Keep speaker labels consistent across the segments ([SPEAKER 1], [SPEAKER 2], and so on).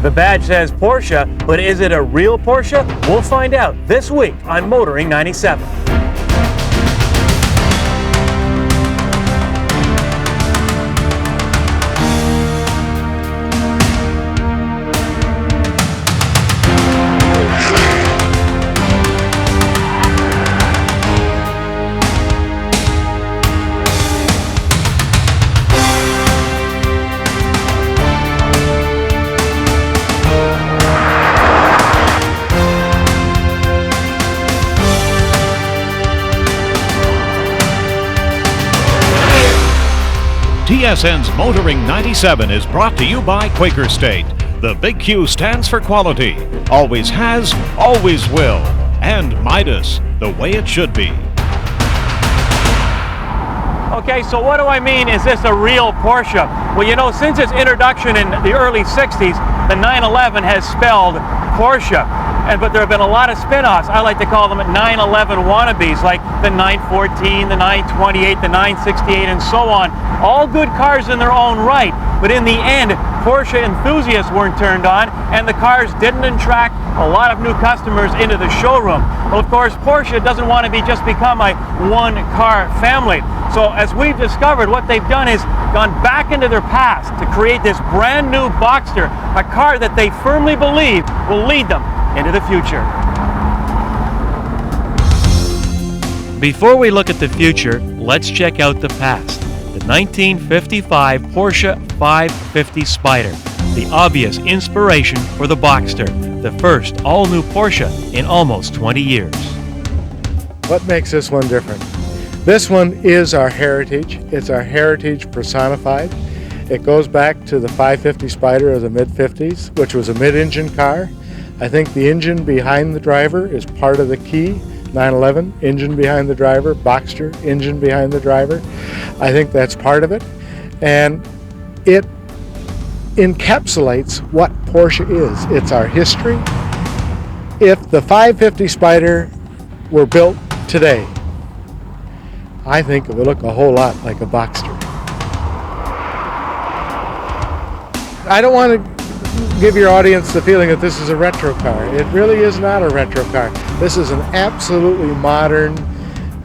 [SPEAKER 1] The badge says Porsche, but is it a real Porsche? We'll find out this week on Motoring 97.
[SPEAKER 2] TSN's Motoring 97 is brought to you by Quaker State. The big Q stands for quality, always has, always will. And Midas, the way it should be.
[SPEAKER 1] Okay, so what do I mean, is this a real Porsche? Well, you know, since its introduction in the early 60s, the 911 has spelled Porsche. But there have been a lot of spin-offs. I like to call them 911 wannabes, like the 914, the 928, the 968, and so on. All good cars in their own right, but in the end, Porsche enthusiasts weren't turned on, and the cars didn't attract a lot of new customers into the showroom. Well, of course, Porsche doesn't want to become a one-car family. So as we've discovered, what they've done is gone back into their past to create this brand new Boxster, a car that they firmly believe will lead them into the future. Before we look at the future, let's check out the past. The 1955 Porsche 550 Spider, the obvious inspiration for the Boxster, the first all-new Porsche in almost 20 years.
[SPEAKER 3] What makes this one different? This one is our heritage. It's our heritage personified. It goes back to the 550 Spider of the mid-50s, which was a mid-engine car. I think the engine behind the driver is part of the key. 911, engine behind the driver. Boxster, engine behind the driver. I think that's part of it. And it encapsulates what Porsche is. It's our history. If the 550 Spider were built today, I think it would look a whole lot like a Boxster. I don't want to give your audience the feeling that this is a retro car. It really is not a retro car. This is an absolutely modern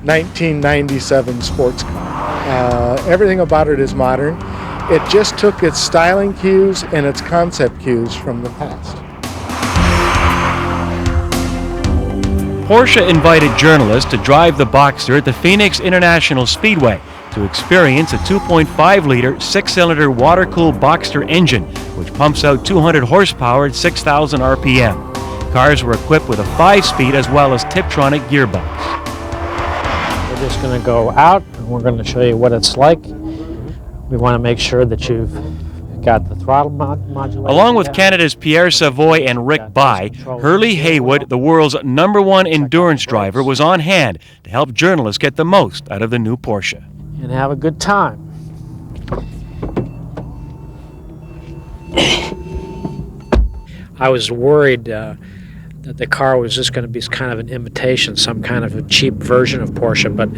[SPEAKER 3] 1997 sports car. Everything about it is modern. It just took its styling cues and its concept cues from the past.
[SPEAKER 1] Porsche invited journalists to drive the Boxster at the Phoenix International Speedway to experience a 2.5-liter, six-cylinder water-cooled Boxster engine, which pumps out 200 horsepower at 6,000 RPM. Cars were equipped with a 5-speed as well as Tiptronic gearbox.
[SPEAKER 4] We're just going to go out and we're going to show you what it's like. We want to make sure that you've got the throttle modulation.
[SPEAKER 1] Along with Canada's Pierre Savoy and Rick By, Hurley Haywood, the world's #1 endurance driver, was on hand to help journalists get the most out of the new Porsche.
[SPEAKER 4] And have a good time. I was worried that the car was just going to be kind of an imitation, some kind of a cheap version of Porsche, but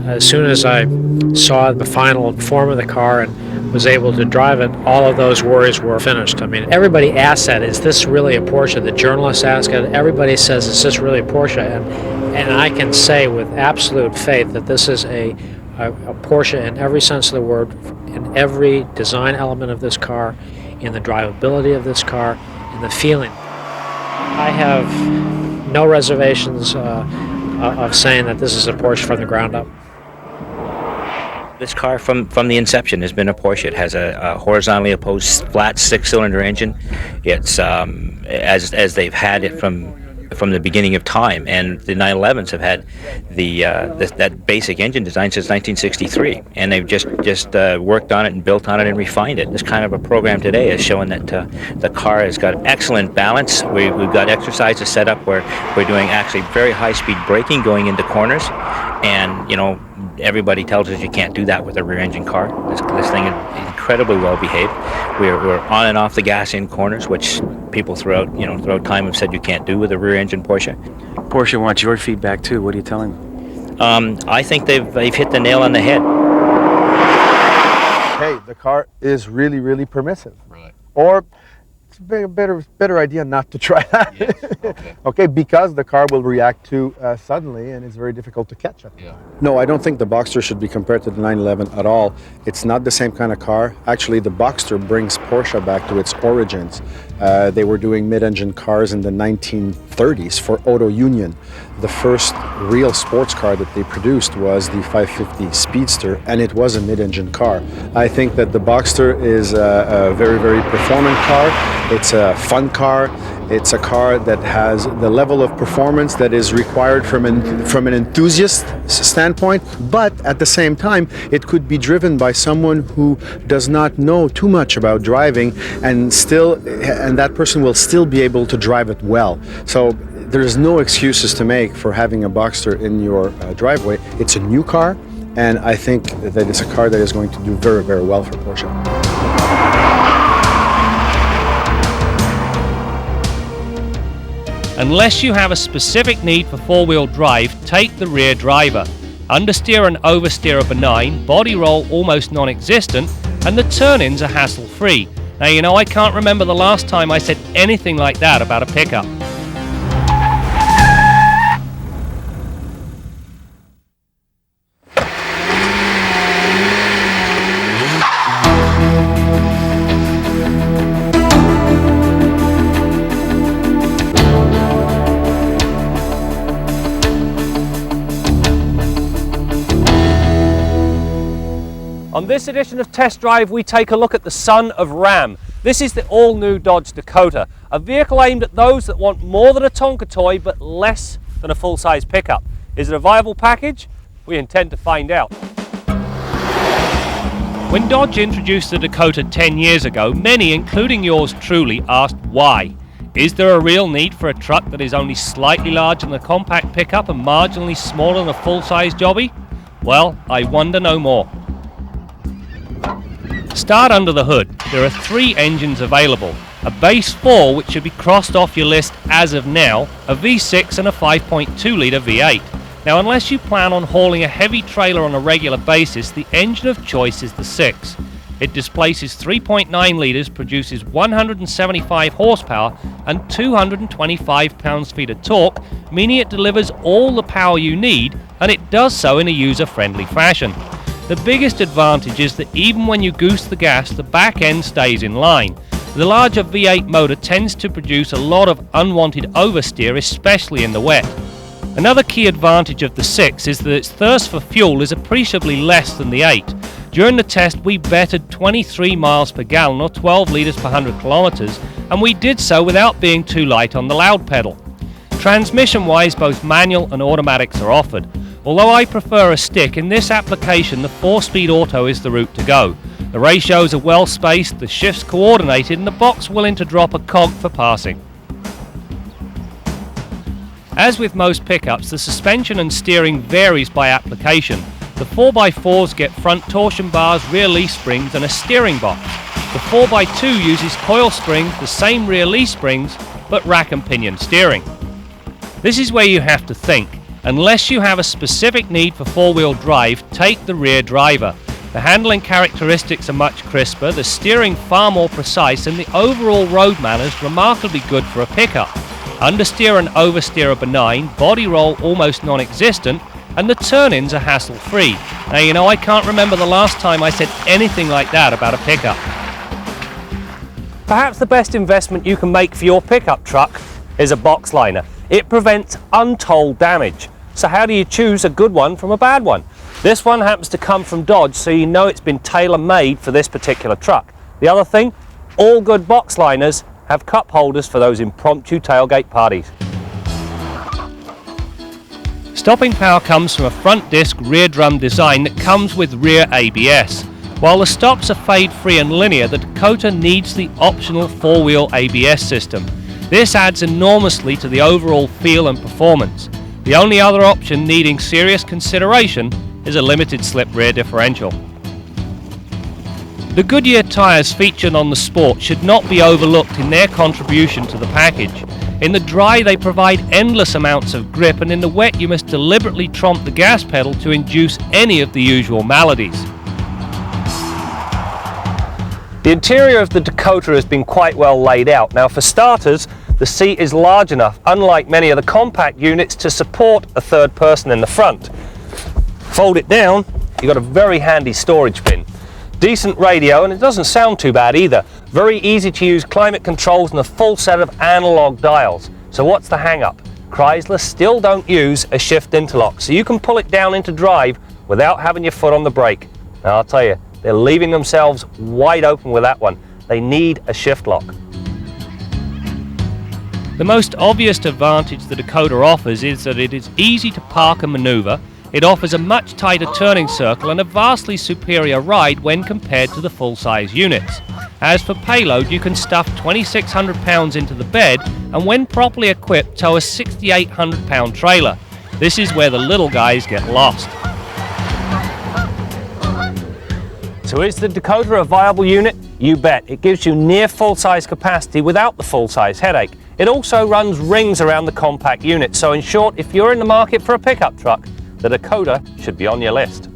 [SPEAKER 4] as soon as I saw the final form of the car and was able to drive it, all of those worries were finished. I mean, everybody asks that, is this really a Porsche? The journalists ask it, everybody says, is this really a Porsche? And I can say with absolute faith that this is a Porsche in every sense of the word, in every design element of this car, in the drivability of this car, in the feeling. I have no reservations of saying that this is a Porsche from the ground up.
[SPEAKER 5] This car from the inception has been a Porsche. It has a horizontally opposed flat six-cylinder engine. It's as they've had it from the beginning of time, and the 911s have had that basic engine design since 1963, and they've just worked on it and built on it and refined it. This kind of a program today is showing that the car has got excellent balance. We've got exercises set up where we're doing actually very high-speed braking going into corners, and you know, everybody tells us you can't do that with a rear-engine car. This thing is incredibly well behaved. We're on and off the gas in corners, which people throughout time have said you can't do with a rear-engine Porsche.
[SPEAKER 1] Porsche wants your feedback too. What are you telling them?
[SPEAKER 5] I think they've hit the nail on the head.
[SPEAKER 6] Hey, the car is really, really permissive.
[SPEAKER 7] Right.
[SPEAKER 6] Or it's a better idea not to try that.
[SPEAKER 7] Yes.
[SPEAKER 6] Okay, because the car will react too suddenly, and it's very difficult to catch it.
[SPEAKER 7] Yeah.
[SPEAKER 6] No, I don't think the Boxster should be compared to the 911 at all. It's not the same kind of car. Actually, the Boxster brings Porsche back to its origins. They were doing mid-engine cars in the 1930s for Auto Union. The first real sports car that they produced was the 550 Speedster, and it was a mid-engine car. I think that the Boxster is a very, very performant car. It's a fun car. It's a car that has the level of performance that is required from an enthusiast standpoint, but at the same time, it could be driven by someone who does not know too much about driving, and that person will still be able to drive it well. So there's no excuses to make for having a Boxster in your driveway. It's a new car, and I think that it's a car that is going to do very, very well for Porsche.
[SPEAKER 8] Unless you have a specific need for four-wheel drive, take the rear driver. Understeer and oversteer are benign, body roll almost non-existent, and the turn-ins are hassle-free. Now, you know, I can't remember the last time I said anything like that about a pickup. On this edition of Test Drive, we take a look at the son of Ram. This is the all-new Dodge Dakota, a vehicle aimed at those that want more than a Tonka toy but less than a full-size pickup. Is it a viable package? We intend to find out. When Dodge introduced the Dakota 10 years ago, many, including yours truly, asked why. Is there a real need for a truck that is only slightly larger than a compact pickup and marginally smaller than a full-size jobby? Well, I wonder no more. Start under the hood. There are 3 engines available. A base 4, which should be crossed off your list as of now, a V6 and a 5.2 litre V8. Now, unless you plan on hauling a heavy trailer on a regular basis, the engine of choice is the 6. It displaces 3.9 litres, produces 175 horsepower and 225 pounds-feet of torque, meaning it delivers all the power you need, and it does so in a user-friendly fashion. The biggest advantage is that even when you goose the gas, the back end stays in line. The larger V8 motor tends to produce a lot of unwanted oversteer, especially in the wet. Another key advantage of the 6 is that its thirst for fuel is appreciably less than the 8. During the test, we bettered 23 miles per gallon or 12 litres per 100 kilometres, and we did so without being too light on the loud pedal. Transmission-wise, both manual and automatics are offered. Although I prefer a stick, in this application the 4-speed auto is the route to go. The ratios are well spaced, the shifts coordinated, and the box willing to drop a cog for passing. As with most pickups, the suspension and steering varies by application. The 4x4s get front torsion bars, rear leaf springs and a steering box. The 4x2 uses coil springs, the same rear leaf springs, but rack and pinion steering. This is where you have to think. Unless you have a specific need for four-wheel drive, take the rear driver. The handling characteristics are much crisper, the steering far more precise, and the overall road manners remarkably good for a pickup. Understeer and oversteer are benign, body roll almost non-existent, and the turn-ins are hassle-free. Now, you know, I can't remember the last time I said anything like that about a pickup. Perhaps the best investment you can make for your pickup truck is a box liner. It prevents untold damage. So how do you choose a good one from a bad one? This one happens to come from Dodge, so you know it's been tailor-made for this particular truck. The other thing, all good box liners have cup holders for those impromptu tailgate parties. Stopping power comes from a front disc rear drum design that comes with rear ABS. While the stops are fade-free and linear, the Dakota needs the optional 4-wheel ABS system. This adds enormously to the overall feel and performance. The only other option needing serious consideration is a limited slip rear differential. The Goodyear tyres featured on the Sport should not be overlooked in their contribution to the package. In the dry they provide endless amounts of grip, and in the wet you must deliberately tromp the gas pedal to induce any of the usual maladies. The interior of the Dakota has been quite well laid out. Now for starters, the seat is large enough, unlike many of the compact units, to support a third person in the front. Fold it down, you've got a very handy storage bin. Decent radio, and it doesn't sound too bad either. Very easy to use climate controls and a full set of analog dials. So what's the hang up? Chrysler still don't use a shift interlock, so you can pull it down into drive without having your foot on the brake. Now I'll tell you, they're leaving themselves wide open with that one. They need a shift lock. The most obvious advantage the Dakota offers is that it is easy to park and maneuver. It offers a much tighter turning circle and a vastly superior ride when compared to the full-size units. As for payload, you can stuff 2,600 pounds into the bed and when properly equipped tow a 6,800 pound trailer. This is where the little guys get lost. So is the Dakota a viable unit? You bet. It gives you near full-size capacity without the full-size headache. It also runs rings around the compact unit, so in short, if you're in the market for a pickup truck, the Dakota should be on your list.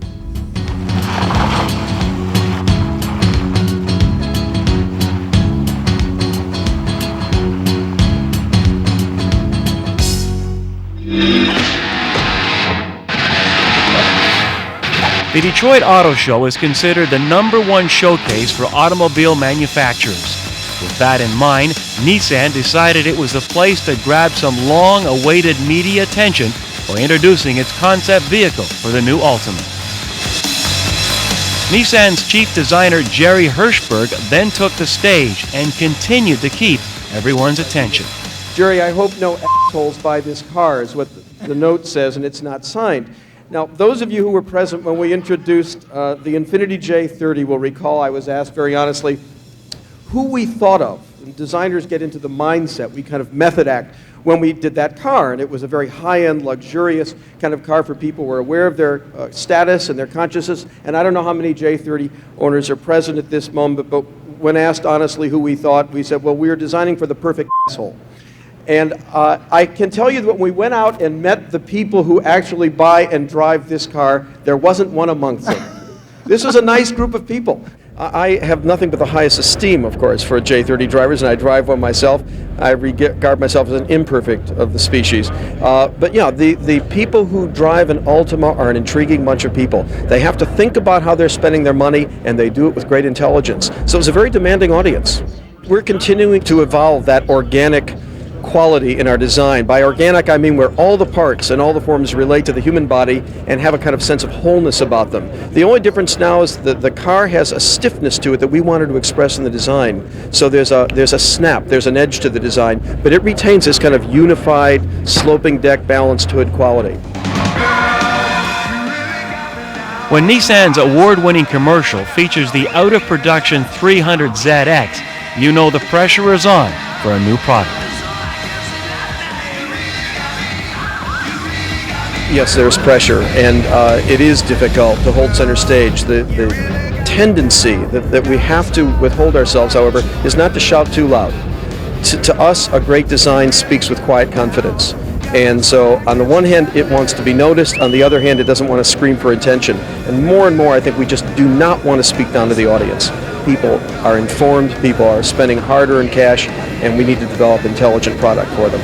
[SPEAKER 1] The Detroit Auto Show is considered the #1 showcase for automobile manufacturers. With that in mind, Nissan decided it was the place to grab some long-awaited media attention by introducing its concept vehicle for the new Altima. Nissan's chief designer Jerry Hirschberg then took the stage and continued to keep everyone's attention.
[SPEAKER 7] Jerry, I hope no assholes buy this car, is what the note says, and it's not signed. Now, those of you who were present when we introduced the Infiniti J30 will recall I was asked very honestly who we thought of. And designers get into the mindset, we kind of method act when we did that car, and it was a very high-end, luxurious kind of car for people who are aware of their status and their consciousness, and I don't know how many J30 owners are present at this moment, but when asked honestly who we thought, we said, well, we were designing for the perfect asshole. And I can tell you that when we went out and met the people who actually buy and drive this car, there wasn't one amongst them. This was a nice group of people. I have nothing but the highest esteem, of course, for J30 drivers, and I drive one myself. I regard myself as an imperfect of the species. But yeah, the people who drive an Altima are an intriguing bunch of people. They have to think about how they're spending their money, and they do it with great intelligence. So it's a very demanding audience. We're continuing to evolve that organic quality in our design. By organic, I mean where all the parts and all the forms relate to the human body and have a kind of sense of wholeness about them. The only difference now is that the car has a stiffness to it that we wanted to express in the design. So there's a snap, there's an edge to the design, but it retains this kind of unified, sloping deck, balanced hood quality.
[SPEAKER 1] When Nissan's award-winning commercial features the out-of-production 300ZX, you know the pressure is on for a new product.
[SPEAKER 7] Yes, there's pressure, and it is difficult to hold center stage. The tendency that we have to withhold ourselves, however, is not to shout too loud. To us, a great design speaks with quiet confidence. And so, on the one hand, it wants to be noticed. On the other hand, it doesn't want to scream for attention. And more, I think we just do not want to speak down to the audience. People are informed, people are spending hard-earned cash, and we need to develop intelligent product for them.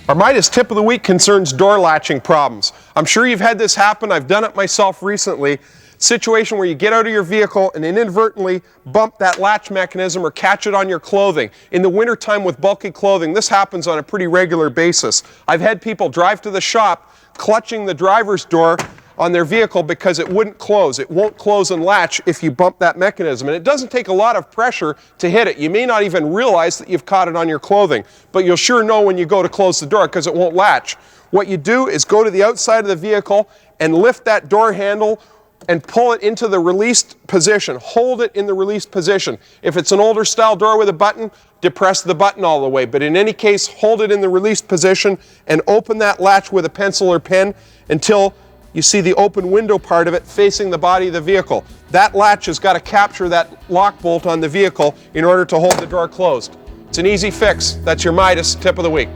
[SPEAKER 9] Our Midas tip of the week concerns door latching problems. I'm sure you've had this happen. I've done it myself recently. Situation where you get out of your vehicle and inadvertently bump that latch mechanism or catch it on your clothing. In the wintertime with bulky clothing, this happens on a pretty regular basis. I've had people drive to the shop clutching the driver's door on their vehicle because it wouldn't close. It won't close and latch if you bump that mechanism. And it doesn't take a lot of pressure to hit it. You may not even realize that you've caught it on your clothing, but you'll sure know when you go to close the door because it won't latch. What you do is go to the outside of the vehicle and lift that door handle and pull it into the released position. Hold it in the released position. If it's an older style door with a button, depress the button all the way. But in any case, hold it in the released position and open that latch with a pencil or pen until you see the open window part of it facing the body of the vehicle. That latch has got to capture that lock bolt on the vehicle in order to hold the door closed. It's an easy fix. That's your Midas tip of the week.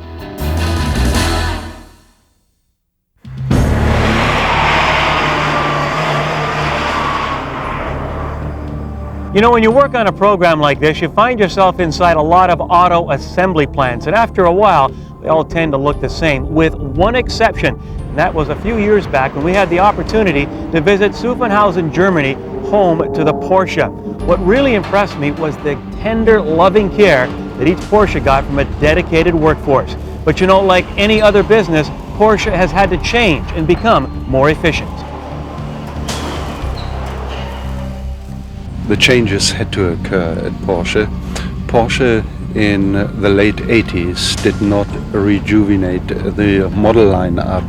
[SPEAKER 1] You know, when you work on a program like this, you find yourself inside a lot of auto assembly plants, and after a while, they all tend to look the same, with one exception. And that was a few years back when we had the opportunity to visit Zuffenhausen, Germany, home to the Porsche. What really impressed me was the tender, loving care that each Porsche got from a dedicated workforce. But you know, like any other business, Porsche has had to change and become more efficient.
[SPEAKER 10] The changes had to occur at Porsche. Porsche in the late 80s did not rejuvenate the model lineup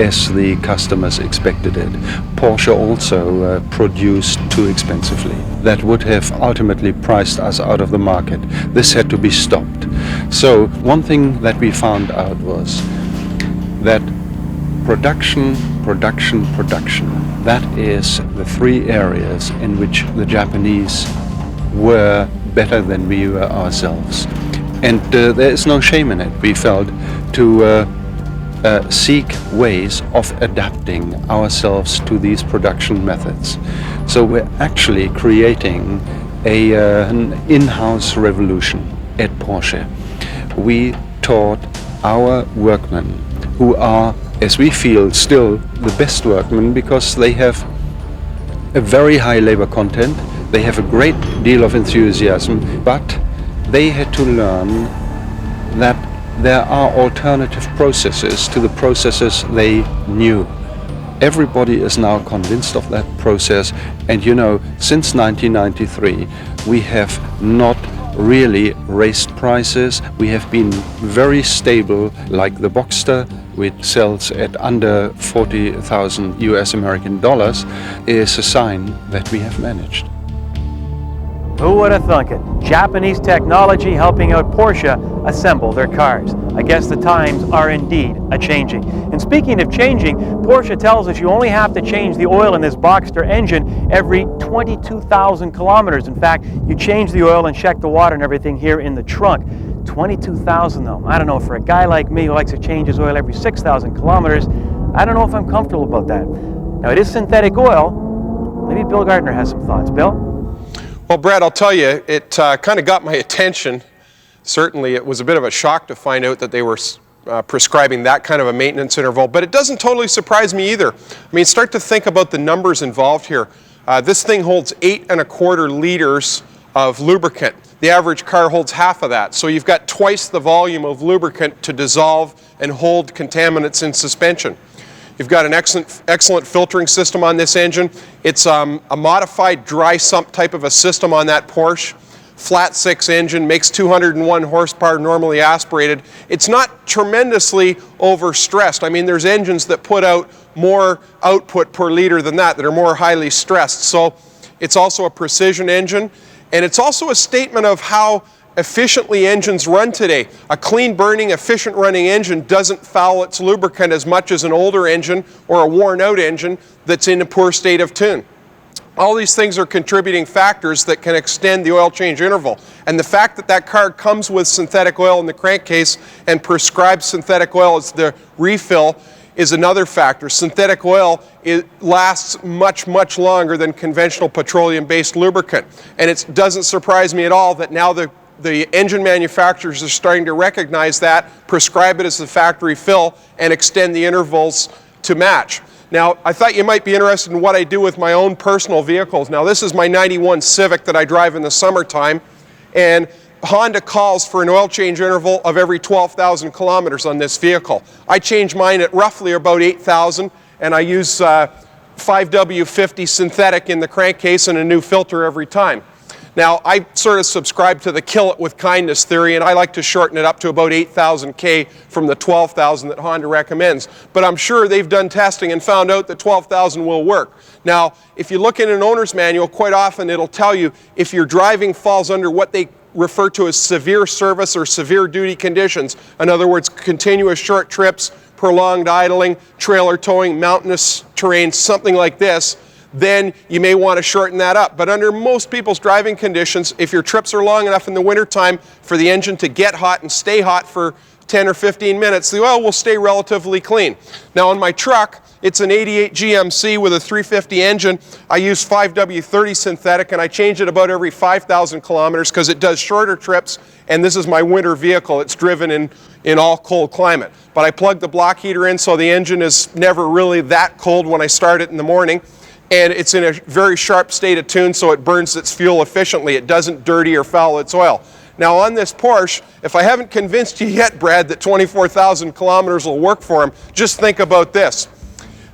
[SPEAKER 10] as the customers expected it. Porsche also produced too expensively. That would have ultimately priced us out of the market. This had to be stopped. So one thing that we found out was that production, that is the three areas in which the Japanese were better than we were ourselves. And there is no shame in it, we felt, to seek ways of adapting ourselves to these production methods. So we're actually creating an in-house revolution at Porsche. We taught our workmen, who are, as we feel, still the best workmen because they have a very high labor content, they have a great deal of enthusiasm, but they had to learn that there are alternative processes to the processes they knew. Everybody is now convinced of that process, and you know, since 1993 we have not really raised prices. We have been very stable, like the Boxster, which sells at under 40,000 US American dollars, is a sign that we have managed.
[SPEAKER 1] Who would have thunk it? Japanese technology helping out Porsche assemble their cars. I guess the times are indeed a-changing. And speaking of changing, Porsche tells us you only have to change the oil in this Boxster engine every 22,000 kilometers. In fact, you change the oil and check the water and everything here in the trunk. 22,000 though. I don't know, for a guy like me who likes to change his oil every 6,000 kilometers, I don't know if I'm comfortable about that. Now, it is synthetic oil. Maybe Bill Gardiner has some thoughts. Bill?
[SPEAKER 9] Well, Brad, I'll tell you, it kind of got my attention. Certainly, it was a bit of a shock to find out that they were prescribing that kind of a maintenance interval, but it doesn't totally surprise me either. I mean, start to think about the numbers involved here. This thing holds 8.25 liters of lubricant. The average car holds half of that, so you've got twice the volume of lubricant to dissolve and hold contaminants in suspension. You've got an excellent filtering system on this engine. It's a modified dry sump type of a system on that Porsche. Flat 6 engine, makes 201 horsepower, normally aspirated. It's not tremendously overstressed. I mean, there's engines that put out more output per liter than that are more highly stressed. So it's also a precision engine, and it's also a statement of how efficiently engines run today. A clean burning, efficient running engine doesn't foul its lubricant as much as an older engine or a worn out engine that's in a poor state of tune. All these things are contributing factors that can extend the oil change interval. And the fact that that car comes with synthetic oil in the crankcase and prescribes synthetic oil as the refill is another factor. Synthetic oil, it lasts much, much longer than conventional petroleum-based lubricant. And it doesn't surprise me at all that now the engine manufacturers are starting to recognize that, prescribe it as the factory fill, and extend the intervals to match. Now, I thought you might be interested in what I do with my own personal vehicles. Now, this is my '91 Civic that I drive in the summertime, and Honda calls for an oil change interval of every 12,000 kilometers on this vehicle. I change mine at roughly about 8,000, and I use 5W50 synthetic in the crankcase and a new filter every time. Now, I sort of subscribe to the kill it with kindness theory, and I like to shorten it up to about 8,000 K from the 12,000 that Honda recommends. But I'm sure they've done testing and found out that 12,000 will work. Now, if you look in an owner's manual, quite often it'll tell you if your driving falls under what they refer to as severe service or severe duty conditions. In other words, continuous short trips, prolonged idling, trailer towing, mountainous terrain, something like this, then you may want to shorten that up. But under most people's driving conditions, if your trips are long enough in the wintertime for the engine to get hot and stay hot for 10 or 15 minutes, the oil will stay relatively clean. Now on my truck, It's an 88 GMC with a 350 engine. I use 5W30 synthetic, and I change it about every 5,000 kilometers because it does shorter trips, and this is my winter vehicle. It's driven in all cold climate. But I plug the block heater in so the engine is never really that cold when I start it in the morning. And it's in a very sharp state of tune, so it burns its fuel efficiently. It doesn't dirty or foul its oil. Now on this Porsche, if I haven't convinced you yet, Brad, that 24,000 kilometers will work for him, just think about this.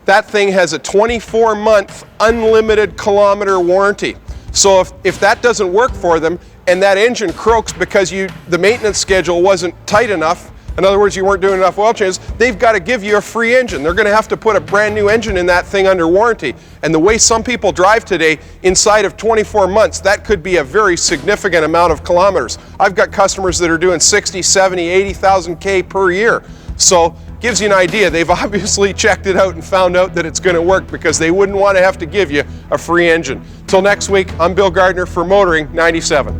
[SPEAKER 9] That thing has a 24-month unlimited kilometer warranty. So if that doesn't work for them and that engine croaks because the maintenance schedule wasn't tight enough, in other words, you weren't doing enough oil changes, they've got to give you a free engine. They're going to have to put a brand new engine in that thing under warranty. And the way some people drive today, inside of 24 months, that could be a very significant amount of kilometers. I've got customers that are doing 60, 70, 80,000 K per year. So gives you an idea. They've obviously checked it out and found out that it's going to work because they wouldn't want to have to give you a free engine. Till next week, I'm Bill Gardiner for Motoring 97.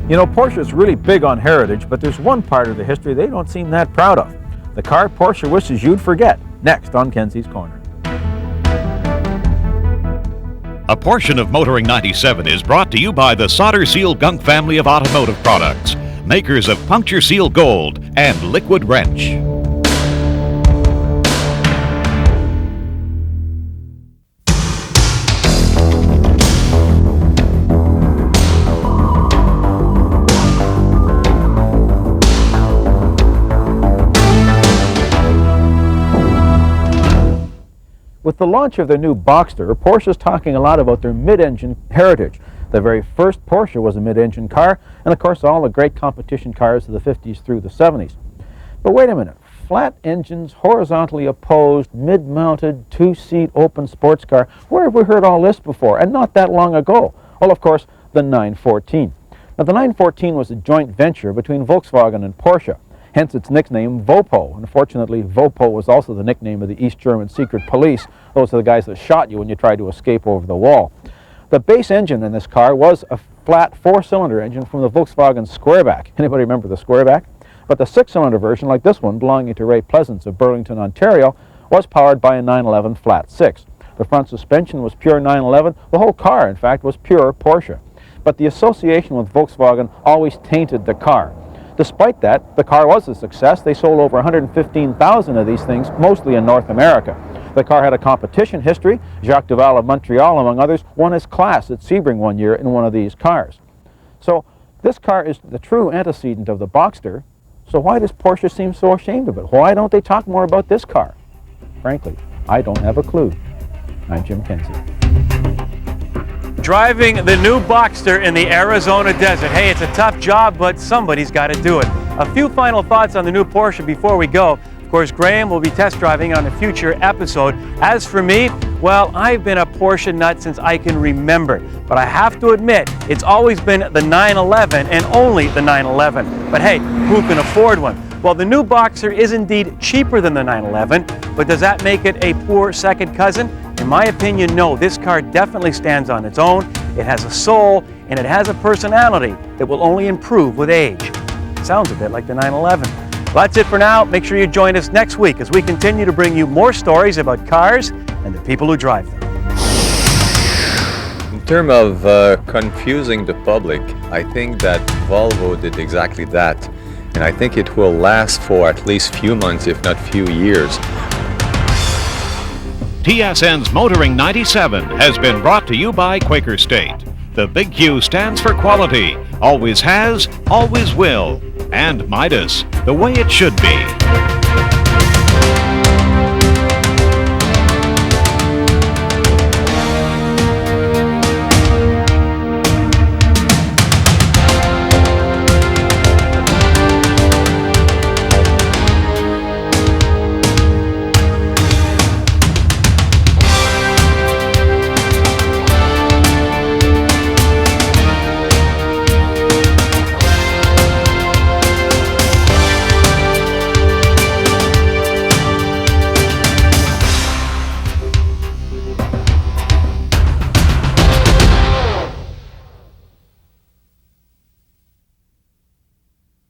[SPEAKER 11] You know, Porsche is really big on heritage, but there's one part of the history they don't seem that proud of. The car Porsche wishes you'd forget. Next on Kenzie's Corner.
[SPEAKER 2] A portion of Motoring 97 is brought to you by the Solder Seal Gunk family of automotive products, makers of Puncture Seal Gold and Liquid Wrench.
[SPEAKER 11] With the launch of their new Boxster, Porsche is talking a lot about their mid-engine heritage. The very first Porsche was a mid-engine car, and of course all the great competition cars of the 50s through the 70s. But wait a minute, flat engines, horizontally opposed, mid-mounted, two-seat open sports car, where have we heard all this before, and not that long ago? Well, of course, the 914. Now the 914 was a joint venture between Volkswagen and Porsche. Hence its nickname, Vopo. Unfortunately, Vopo was also the nickname of the East German secret police. Those are the guys that shot you when you tried to escape over the wall. The base engine in this car was a flat four-cylinder engine from the Volkswagen Squareback. Anybody remember the Squareback? But the six-cylinder version, like this one, belonging to Ray Pleasance of Burlington, Ontario, was powered by a 911 flat six. The front suspension was pure 911. The whole car, in fact, was pure Porsche. But the association with Volkswagen always tainted the car. Despite that, the car was a success. They sold over 115,000 of these things, mostly in North America. The car had a competition history. Jacques Duval of Montreal, among others, won his class at Sebring one year in one of these cars. So this car is the true antecedent of the Boxster. So why does Porsche seem so ashamed of it? Why don't they talk more about this car? Frankly, I don't have a clue. I'm Jim Kenzie.
[SPEAKER 1] Driving the new Boxster in the Arizona desert. Hey, it's a tough job, but somebody's got to do it. A few final thoughts on the new Porsche before we go. Of course, Graham will be test driving on a future episode. As for me, well, I've been a Porsche nut since I can remember. But I have to admit, it's always been the 911 and only the 911. But hey, who can afford one? Well, the new Boxster is indeed cheaper than the 911, but does that make it a poor second cousin? In my opinion, no. This car definitely stands on its own. It has a soul, and it has a personality that will only improve with age. Sounds a bit like the 911. Well, that's it for now. Make sure you join us next week as we continue to bring you more stories about cars and the people who drive them.
[SPEAKER 12] In terms of confusing the public, I think that Volvo did exactly that. And I think it will last for at least few months, if not few years.
[SPEAKER 2] TSN's Motoring 97 has been brought to you by Quaker State. The big Q stands for quality, always has, always will. And Midas, the way it should be.